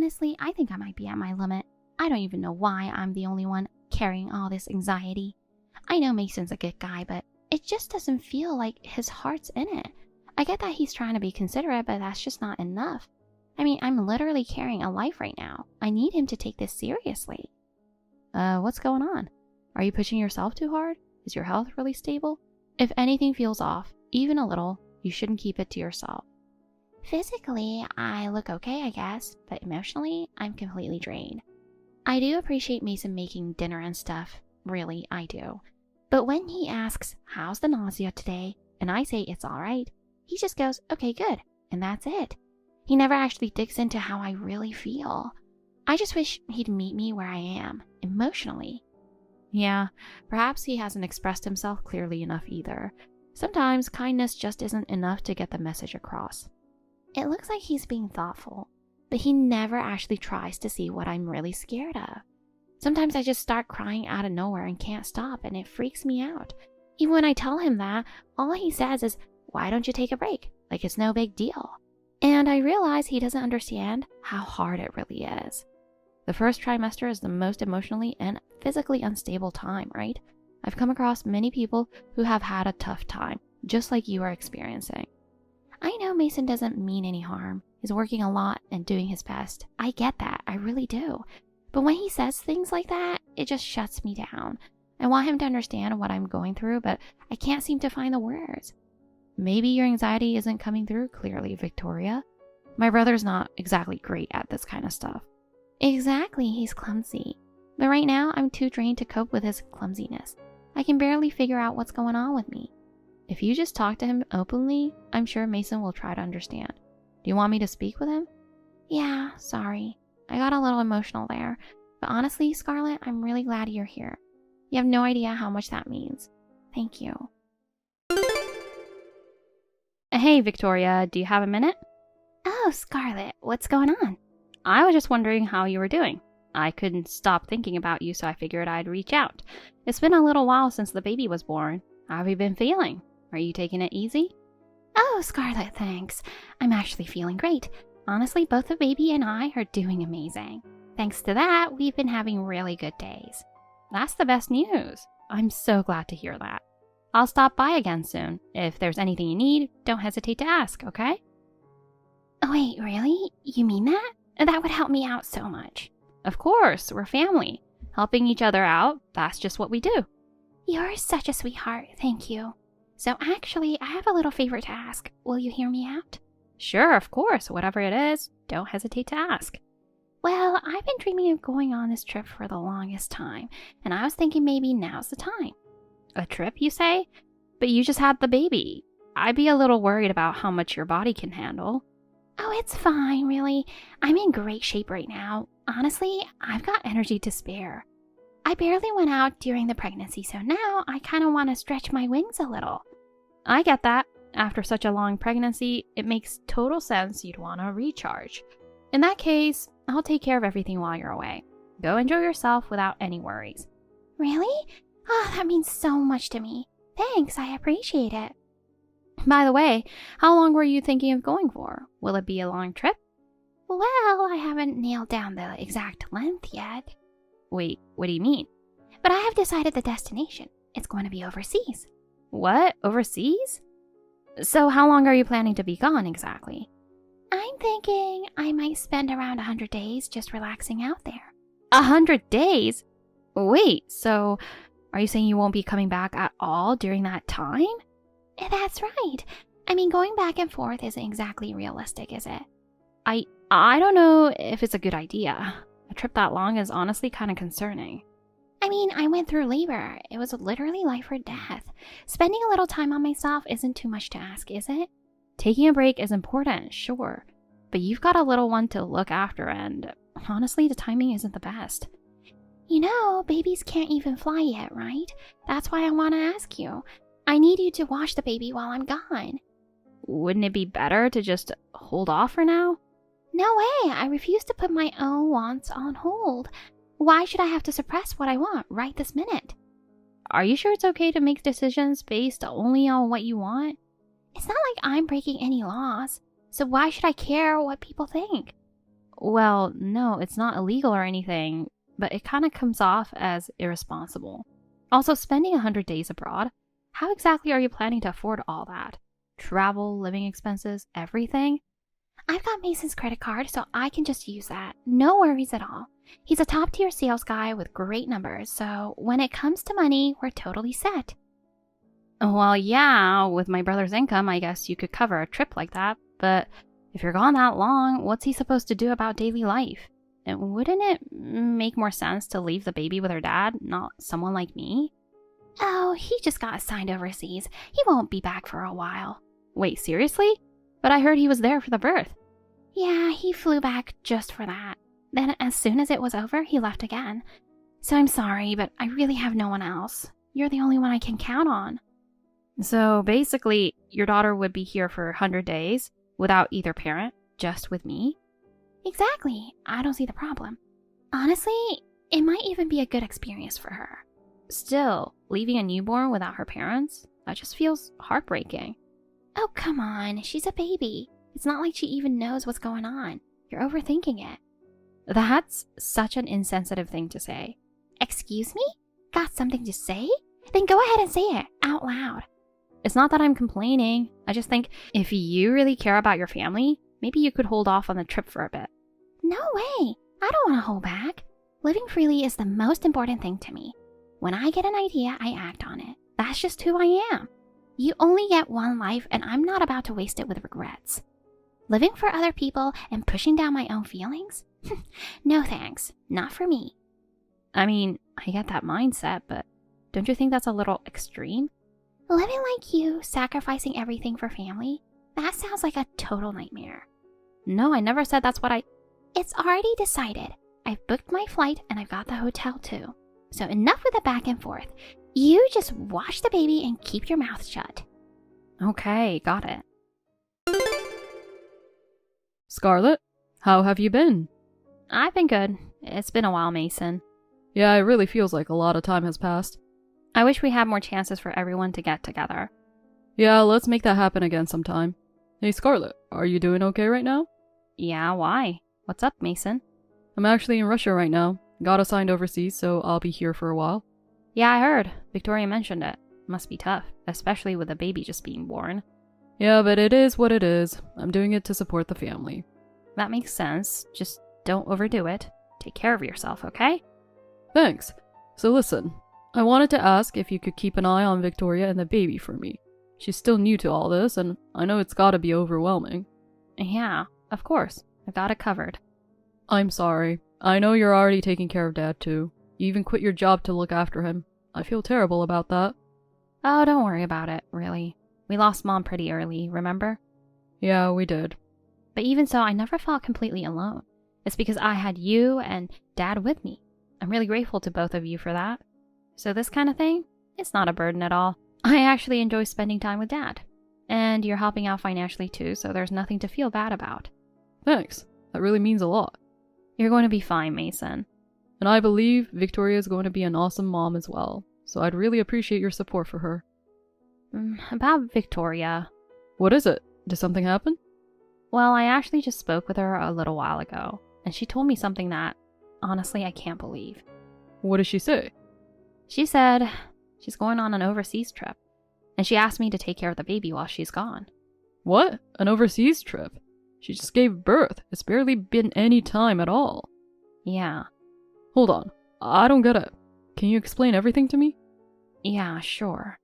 Honestly, I think I might be at my limit. I don't even know why I'm the only one carrying all this anxiety. I know Mason's a good guy, but it just doesn't feel like his heart's in it. I get that he's trying to be considerate, but that's just not enough. I mean, I'm literally carrying a life right now. I need him to take this seriously. What's going on? Are you pushing yourself too hard? Is your health really stable? If anything feels off, even a little, you shouldn't keep it to yourself. Physically, I look okay, I guess, but emotionally, I'm completely drained. I do appreciate Mason making dinner and stuff. Really, I do. But when he asks, how's the nausea today? And I say it's alright, he just goes, okay, good. And that's it. He never actually digs into how I really feel. I just wish he'd meet me where I am, emotionally. Yeah, perhaps he hasn't expressed himself clearly enough either. Sometimes kindness just isn't enough to get the message across. It looks like he's being thoughtful, but he never actually tries to see what I'm really scared of. Sometimes I just start crying out of nowhere and can't stop, and it freaks me out. Even when I tell him that, all he says is, why don't you take a break? Like it's no big deal. And I realize he doesn't understand how hard it really is. The first trimester is the most emotionally and physically unstable time, right? I've come across many people who have had a tough time, just like you are experiencing. I know Mason doesn't mean any harm. He's working a lot and doing his best. I get that, I really do. But when he says things like that, it just shuts me down. I want him to understand what I'm going through, but I can't seem to find the words. Maybe your anxiety isn't coming through clearly, Victoria. My brother's not exactly great at this kind of stuff. Exactly, he's clumsy. But right now, I'm too drained to cope with his clumsiness. I can barely figure out what's going on with me. If you just talk to him openly, I'm sure Mason will try to understand. Do you want me to speak with him? Yeah, sorry. I got a little emotional there. But honestly, Scarlett, I'm really glad you're here. You have no idea how much that means. Thank you. Hey, Victoria, do you have a minute? Oh, Scarlett, what's going on? I was just wondering how you were doing. I couldn't stop thinking about you, so I figured I'd reach out. It's been a little while since the baby was born. How have you been feeling? Are you taking it easy? Oh, Scarlett, thanks. I'm actually feeling great. Honestly, both the baby and I are doing amazing. Thanks to that, we've been having really good days. That's the best news. I'm so glad to hear that. I'll stop by again soon. If there's anything you need, don't hesitate to ask, okay? Oh, wait, really? You mean that? That would help me out so much. Of course, we're family. Helping each other out, that's just what we do. You're such a sweetheart, thank you. So actually, I have a little favor to ask. Will you hear me out? Sure, of course. Whatever it is, don't hesitate to ask. Well, I've been dreaming of going on this trip for the longest time, and I was thinking maybe now's the time. A trip, you say? But you just had the baby. I'd be a little worried about how much your body can handle. Oh, it's fine, really. I'm in great shape right now. Honestly, I've got energy to spare. I barely went out during the pregnancy, so now I kind of want to stretch my wings a little. I get that. After such a long pregnancy, it makes total sense you'd want to recharge. In that case, I'll take care of everything while you're away. Go enjoy yourself without any worries. Really? Oh, that means so much to me. Thanks, I appreciate it. By the way, how long were you thinking of going for? Will it be a long trip? Well, I haven't nailed down the exact length yet. Wait, what do you mean? But I have decided the destination. It's going to be overseas. What? Overseas? So how long are you planning to be gone exactly? I'm thinking I might spend around 100 days just relaxing out there. 100 days? Wait, so are you saying you won't be coming back at all during that time? That's right. I mean, going back and forth isn't exactly realistic, is it? I don't know if it's a good idea. A trip that long is honestly kind of concerning. I mean, I went through labor. It was literally life or death. Spending a little time on myself isn't too much to ask, is it? Taking a break is important, sure. But you've got a little one to look after and honestly, the timing isn't the best. You know, babies can't even fly yet, right? That's why I want to ask you. I need you to watch the baby while I'm gone. Wouldn't it be better to just hold off for now? No way! I refuse to put my own wants on hold. Why should I have to suppress what I want right this minute? Are you sure it's okay to make decisions based only on what you want? It's not like I'm breaking any laws, so why should I care what people think? Well, no, it's not illegal or anything, but it kind of comes off as irresponsible. Also, spending 100 days abroad, how exactly are you planning to afford all that? Travel, living expenses, everything? I've got Mason's credit card, so I can just use that. No worries at all. He's a top-tier sales guy with great numbers, so when it comes to money, we're totally set. Well, yeah, with my brother's income, I guess you could cover a trip like that, but if you're gone that long, what's he supposed to do about daily life? And wouldn't it make more sense to leave the baby with her dad, not someone like me? Oh, he just got assigned overseas. He won't be back for a while. Wait, seriously? But I heard he was there for the birth. Yeah, he flew back just for that. Then as soon as it was over, he left again. So I'm sorry, but I really have no one else. You're the only one I can count on. So basically, your daughter would be here for 100 days without either parent, just with me? Exactly. I don't see the problem. Honestly, it might even be a good experience for her. Still, leaving a newborn without her parents? That just feels heartbreaking. Oh, come on. She's a baby. It's not like she even knows what's going on. You're overthinking it. That's such an insensitive thing to say. Excuse me? Got something to say? Then go ahead and say it out loud. It's not that I'm complaining. I just think if you really care about your family, maybe you could hold off on the trip for a bit. No way. I don't want to hold back. Living freely is the most important thing to me. When I get an idea, I act on it. That's just who I am. You only get one life, and I'm not about to waste it with regrets. Living for other people and pushing down my own feelings? No thanks. Not for me. I mean, I get that mindset, but don't you think that's a little extreme? Living like you, sacrificing everything for family? That sounds like a total nightmare. No, I never said that's what I... It's already decided. I've booked my flight and I've got the hotel too. So enough with the back and forth. You just wash the baby and keep your mouth shut. Okay, got it. Scarlett, how have you been? I've been good. It's been a while, Mason. Yeah, it really feels like a lot of time has passed. I wish we had more chances for everyone to get together. Yeah, let's make that happen again sometime. Hey, Scarlett, are you doing okay right now? Yeah, why? What's up, Mason? I'm actually in Russia right now. Got assigned overseas, so I'll be here for a while. Yeah, I heard. Victoria mentioned it. Must be tough, especially with a baby just being born. Yeah, but it is what it is. I'm doing it to support the family. That makes sense. Just don't overdo it. Take care of yourself, okay? Thanks. So listen, I wanted to ask if you could keep an eye on Victoria and the baby for me. She's still new to all this, and I know it's gotta be overwhelming. Yeah, of course. I've got it covered. I'm sorry. I know you're already taking care of Dad too. You even quit your job to look after him. I feel terrible about that. Oh, don't worry about it, really. We lost Mom pretty early, remember? Yeah, we did. But even so, I never felt completely alone. It's because I had you and Dad with me. I'm really grateful to both of you for that. So this kind of thing, it's not a burden at all. I actually enjoy spending time with Dad. And you're helping out financially too, so there's nothing to feel bad about. Thanks. That really means a lot. You're going to be fine, Mason. And I believe Victoria is going to be an awesome mom as well, so I'd really appreciate your support for her. About Victoria. What is it? Did something happen? Well, I actually just spoke with her a little while ago, and she told me something that, honestly, I can't believe. What did she say? She said she's going on an overseas trip, and she asked me to take care of the baby while she's gone. What? An overseas trip? She just gave birth. It's barely been any time at all. Yeah. Hold on. I don't get it. Can you explain everything to me? Yeah, sure.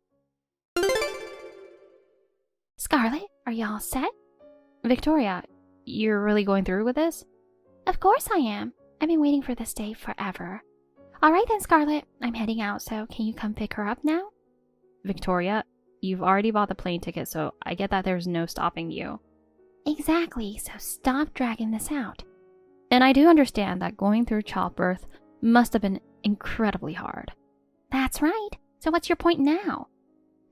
Scarlett, are you all set? Victoria, you're really going through with this? Of course I am. I've been waiting for this day forever. Alright then, Scarlett. I'm heading out, so can you come pick her up now? Victoria, you've already bought the plane ticket, so I get that there's no stopping you. Exactly, so stop dragging this out. And I do understand that going through childbirth must have been incredibly hard. That's right. So what's your point now?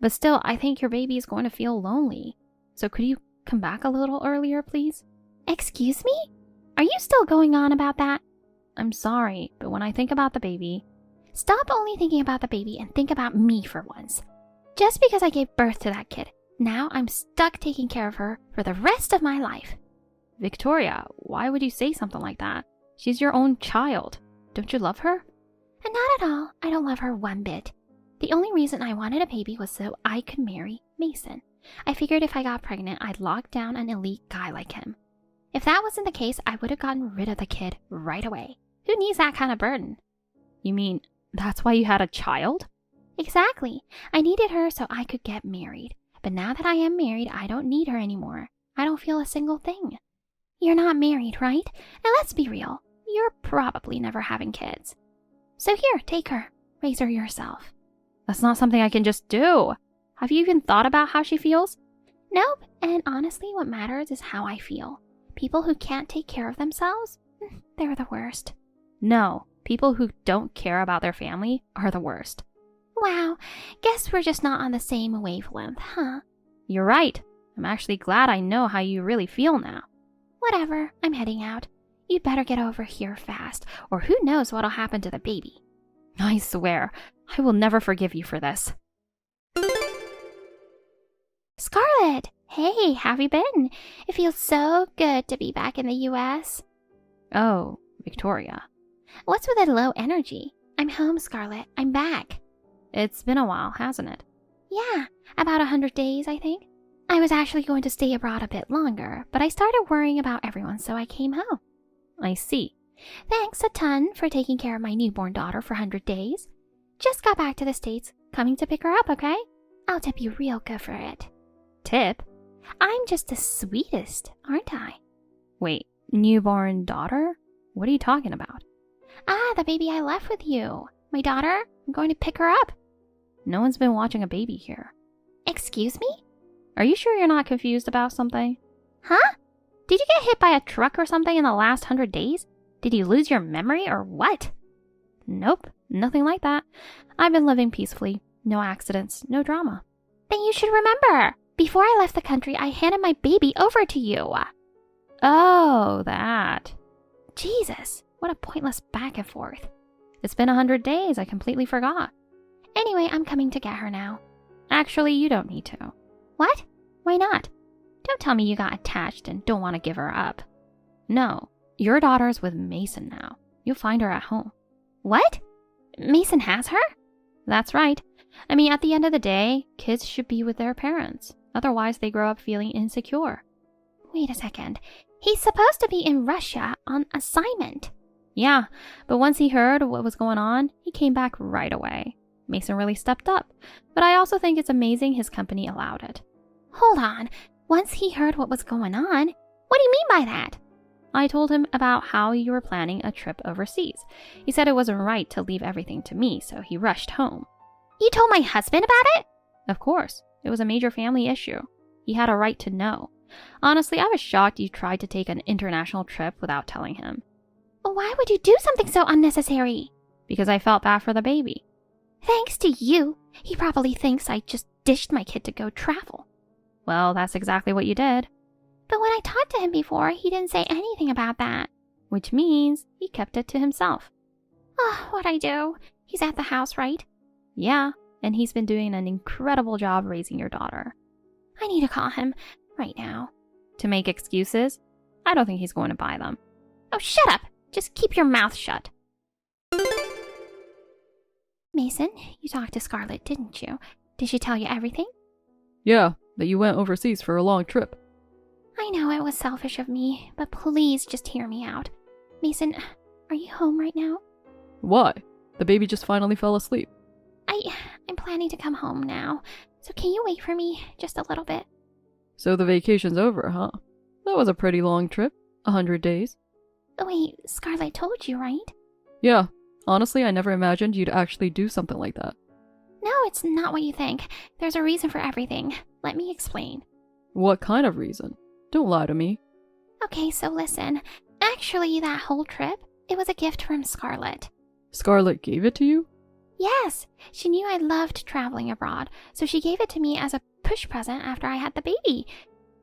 But still, I think your baby is going to feel lonely. So could you come back a little earlier, please? Excuse me? Are you still going on about that? I'm sorry, but when I think about the baby... Stop only thinking about the baby and think about me for once. Just because I gave birth to that kid, now I'm stuck taking care of her for the rest of my life. Victoria, why would you say something like that? She's your own child. Don't you love her? And not at all. I don't love her one bit. The only reason I wanted a baby was so I could marry Mason. I figured if I got pregnant, I'd lock down an elite guy like him. If that wasn't the case, I would have gotten rid of the kid right away. Who needs that kind of burden? You mean that's why you had a child? Exactly. I needed her so I could get married. But now that I am married, I don't need her anymore. I don't feel a single thing. You're not married, right? And let's be real. You're probably never having kids. So here, take her. Raise her yourself. That's not something I can just do. Have you even thought about how she feels? Nope. And honestly, what matters is how I feel. People who can't take care of themselves, they're the worst. No, people who don't care about their family are the worst. Wow, guess we're just not on the same wavelength, huh? You're right. I'm actually glad I know how you really feel now. Whatever, I'm heading out. You'd better get over here fast, or who knows what'll happen to the baby. I swear, I will never forgive you for this. Scarlett! Hey, how have you been? It feels so good to be back in the US. Oh, Victoria. What's with the low energy? I'm home, Scarlett. I'm back. It's been a while, hasn't it? Yeah, about 100 days, I think. I was actually going to stay abroad a bit longer, but I started worrying about everyone, so I came home. I see. Thanks a ton for taking care of my newborn daughter for 100 days. Just got back to the States, coming to pick her up, okay? I'll tip you real good for it. Tip? I'm just the sweetest, aren't I? Wait, newborn daughter? What are you talking about? Ah, the baby I left with you. My daughter, I'm going to pick her up. No one's been watching a baby here. Excuse me? Are you sure you're not confused about something? Huh? Did you get hit by a truck or something in the last 100 days? Did you lose your memory or what? Nope, nothing like that. I've been living peacefully. No accidents, no drama. Then you should remember. Before I left the country, I handed my baby over to you. Oh, that. Jesus, what a pointless back and forth. It's been 100 days. I completely forgot. Anyway, I'm coming to get her now. Actually, you don't need to. What? Why not? Don't tell me you got attached and don't want to give her up. No, your daughter's with Mason now. You'll find her at home. What? Mason has her? That's right. I mean, at the end of the day, kids should be with their parents. Otherwise, they grow up feeling insecure. Wait a second. He's supposed to be in Russia on assignment. Yeah, but once he heard what was going on, he came back right away. Mason really stepped up, but I also think it's amazing his company allowed it. Hold on. Once he heard what was going on? What do you mean by that? I told him about how you were planning a trip overseas. He said it wasn't right to leave everything to me, so he rushed home. You told my husband about it? Of course. It was a major family issue. He had a right to know. Honestly, I was shocked you tried to take an international trip without telling him. Why would you do something so unnecessary? Because I felt bad for the baby. Thanks to you. He probably thinks I just dished my kid to go travel. Well, that's exactly what you did. But when I talked to him before, he didn't say anything about that. Which means he kept it to himself. Oh, what'd I do? He's at the house, right? Yeah, and he's been doing an incredible job raising your daughter. I need to call him right now. To make excuses? I don't think he's going to buy them. Oh, shut up! Just keep your mouth shut. Mason, you talked to Scarlett, didn't you? Did she tell you everything? Yeah, that you went overseas for a long trip. I know it was selfish of me, but please just hear me out. Mason, are you home right now? Why? The baby just finally fell asleep. I'm planning to come home now, so can you wait for me just a little bit? So the vacation's over, huh? That was a pretty long trip. 100 days. Wait, Scarlett told you, right? Yeah. Honestly, I never imagined you'd actually do something like that. No, it's not what you think. There's a reason for everything. Let me explain. What kind of reason? Don't lie to me. Okay, so listen. Actually, that whole trip, it was a gift from Scarlett. Scarlett gave it to you? Yes, she knew I loved traveling abroad, so she gave it to me as a push present after I had the baby.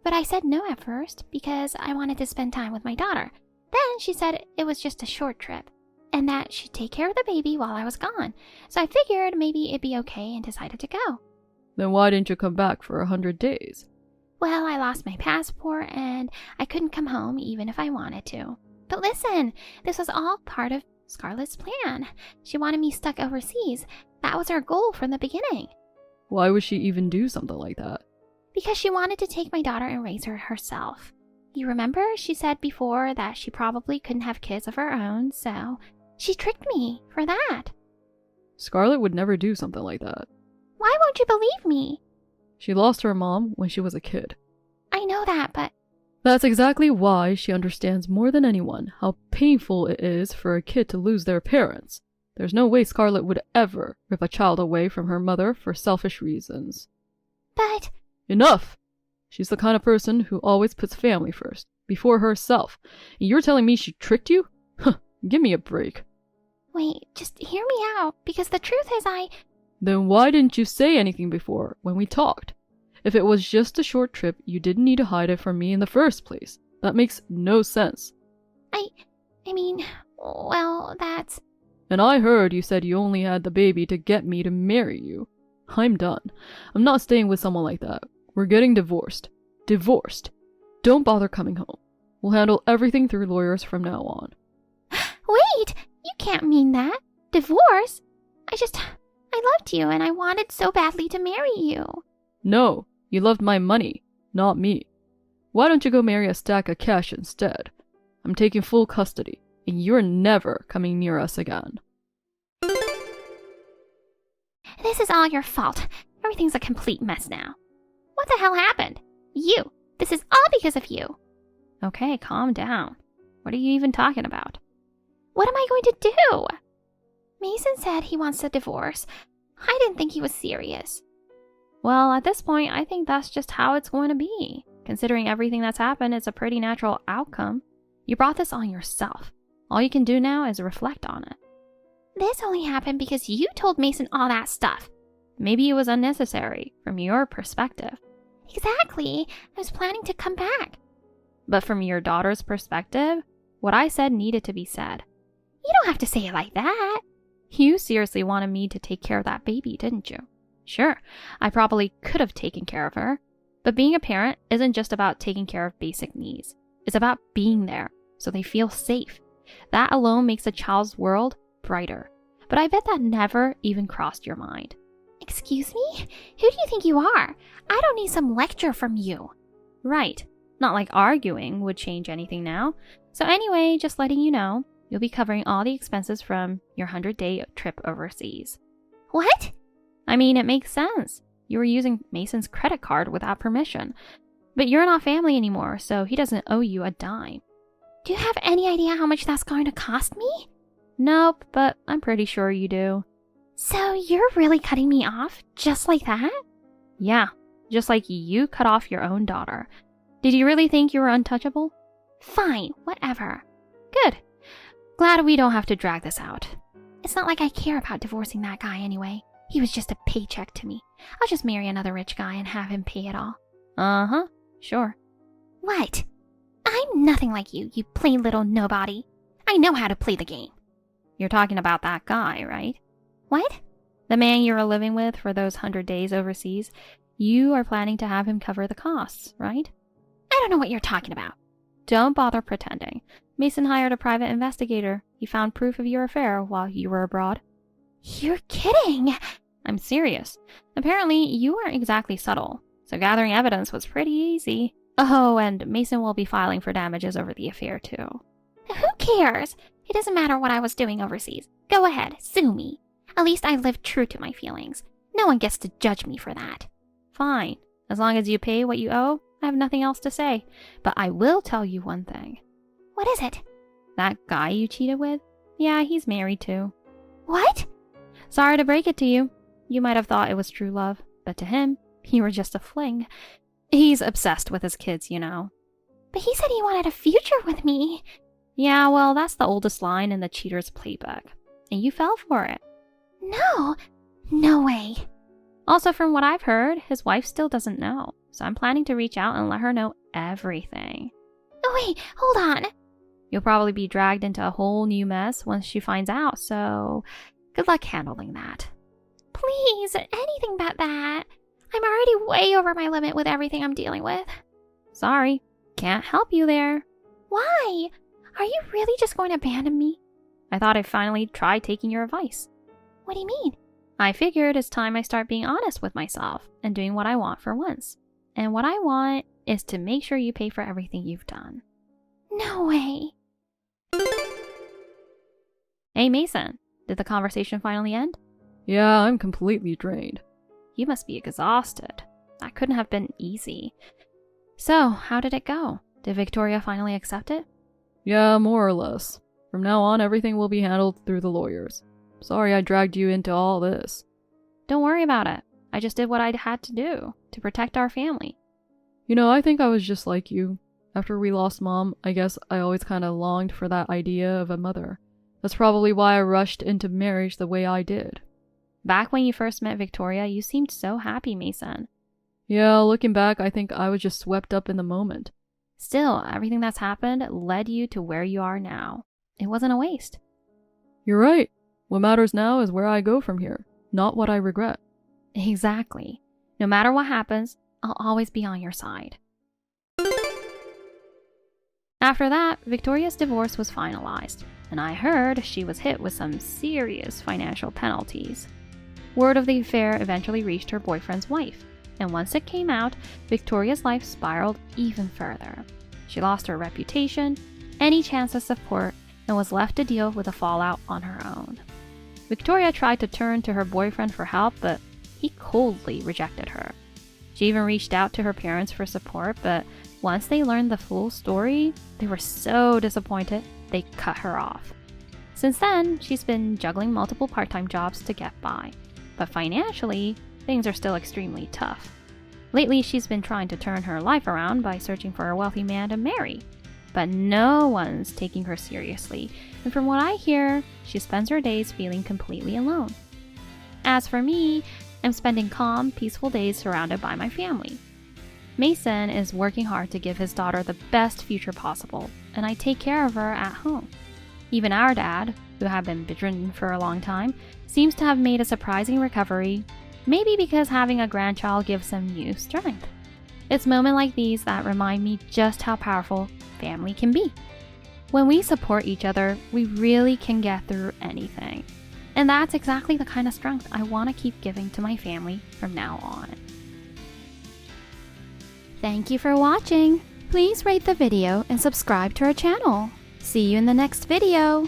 But I said no at first because I wanted to spend time with my daughter. Then she said it was just a short trip and that she'd take care of the baby while I was gone. So I figured maybe it'd be okay and decided to go. Then why didn't you come back for 100 days? Well, I lost my passport and I couldn't come home even if I wanted to. But listen, this was all part of Scarlett's plan. She wanted me stuck overseas. That was her goal from the beginning. Why would she even do something like that? Because she wanted to take my daughter and raise her herself. You remember she said before that she probably couldn't have kids of her own, so she tricked me for that. Scarlett would never do something like that. Why won't you believe me? She lost her mom when she was a kid. I know that, but... That's exactly why she understands more than anyone how painful it is for a kid to lose their parents. There's no way Scarlett would ever rip a child away from her mother for selfish reasons. But... Enough! She's the kind of person who always puts family first, before herself. And you're telling me she tricked you? Huh, give me a break. Wait, just hear me out, because the truth is Then why didn't you say anything before, when we talked? If it was just a short trip, you didn't need to hide it from me in the first place. That makes no sense. I mean, well, that's... And I heard you said you only had the baby to get me to marry you. I'm done. I'm not staying with someone like that. We're getting divorced. Divorced. Don't bother coming home. We'll handle everything through lawyers from now on. Wait! You can't mean that. Divorce? I loved you and I wanted so badly to marry you. No, you loved my money, not me. Why don't you go marry a stack of cash instead? I'm taking full custody, and you're never coming near us again. This is all your fault. Everything's a complete mess now. What the hell happened? You. This is all because of you. Okay, calm down. What are you even talking about? What am I going to do? Mason said he wants a divorce. I didn't think he was serious. Well, at this point, I think that's just how it's going to be. Considering everything that's happened, it's a pretty natural outcome. You brought this on yourself. All you can do now is reflect on it. This only happened because you told Mason all that stuff. Maybe it was unnecessary, from your perspective. Exactly. I was planning to come back. But from your daughter's perspective, what I said needed to be said. You don't have to say it like that. You seriously wanted me to take care of that baby, didn't you? Sure, I probably could have taken care of her. But being a parent isn't just about taking care of basic needs. It's about being there, so they feel safe. That alone makes a child's world brighter. But I bet that never even crossed your mind. Excuse me? Who do you think you are? I don't need some lecture from you. Right. Not like arguing would change anything now. So anyway, just letting you know, you'll be covering all the expenses from your 100-day trip overseas. What? I mean, it makes sense. You were using Mason's credit card without permission. But you're not family anymore, so he doesn't owe you a dime. Do you have any idea how much that's going to cost me? Nope, but I'm pretty sure you do. So you're really cutting me off just like that? Yeah, just like you cut off your own daughter. Did you really think you were untouchable? Fine, whatever. Good. Glad we don't have to drag this out. It's not like I care about divorcing that guy anyway. He was just a paycheck to me. I'll just marry another rich guy and have him pay it all. Uh-huh, sure. What? I'm nothing like you plain little nobody. I know how to play the game. You're talking about that guy, right? What? The man you were living with for those 100 days overseas. You are planning to have him cover the costs, right? I don't know what you're talking about. Don't bother pretending. Mason hired a private investigator. He found proof of your affair while you were abroad. You're kidding! I'm serious. Apparently, you weren't exactly subtle, so gathering evidence was pretty easy. Oh, and Mason will be filing for damages over the affair, too. Who cares? It doesn't matter what I was doing overseas. Go ahead, sue me. At least I lived true to my feelings. No one gets to judge me for that. Fine. As long as you pay what you owe, I have nothing else to say. But I will tell you one thing. What is it? That guy you cheated with? Yeah, he's married too. What? Sorry to break it to you. You might have thought it was true love, but to him, you were just a fling. He's obsessed with his kids, you know. But he said he wanted a future with me. Yeah, well, that's the oldest line in the cheater's playbook. And you fell for it. No. No way. Also, from what I've heard, his wife still doesn't know. So I'm planning to reach out and let her know everything. Oh, wait, hold on. You'll probably be dragged into a whole new mess once she finds out, so good luck handling that. Please, anything but that. I'm already way over my limit with everything I'm dealing with. Sorry, can't help you there. Why? Are you really just going to abandon me? I thought I'd finally try taking your advice. What do you mean? I figured it's time I start being honest with myself and doing what I want for once. And what I want is to make sure you pay for everything you've done. No way. Hey Mason, did the conversation finally end? Yeah, I'm completely drained. You must be exhausted. That couldn't have been easy. So, how did it go? Did Victoria finally accept it? Yeah, more or less. From now on, everything will be handled through the lawyers. Sorry I dragged you into all this. Don't worry about it. I just did what I had to do to protect our family. You know, I think I was just like you. After we lost Mom, I guess I always kind of longed for that idea of a mother. That's probably why I rushed into marriage the way I did. Back when you first met Victoria, you seemed so happy, Mason. Yeah, looking back, I think I was just swept up in the moment. Still, everything that's happened led you to where you are now. It wasn't a waste. You're right. What matters now is where I go from here, not what I regret. Exactly. No matter what happens, I'll always be on your side. After that, Victoria's divorce was finalized, and I heard she was hit with some serious financial penalties. Word of the affair eventually reached her boyfriend's wife, and once it came out, Victoria's life spiraled even further. She lost her reputation, any chance of support, and was left to deal with the fallout on her own. Victoria tried to turn to her boyfriend for help, but he coldly rejected her. She even reached out to her parents for support, but once they learned the full story, they were so disappointed they cut her off. Since then, she's been juggling multiple part-time jobs to get by, but financially, things are still extremely tough. Lately, she's been trying to turn her life around by searching for a wealthy man to marry, but no one's taking her seriously, and from what I hear, she spends her days feeling completely alone. As for me, I'm spending calm, peaceful days surrounded by my family. Mason is working hard to give his daughter the best future possible, and I take care of her at home. Even our dad, who had been bedridden for a long time, seems to have made a surprising recovery, maybe because having a grandchild gives him new strength. It's moments like these that remind me just how powerful family can be. When we support each other, we really can get through anything. And that's exactly the kind of strength I want to keep giving to my family from now on. Thank you for watching. Please rate the video and subscribe to our channel. See you in the next video.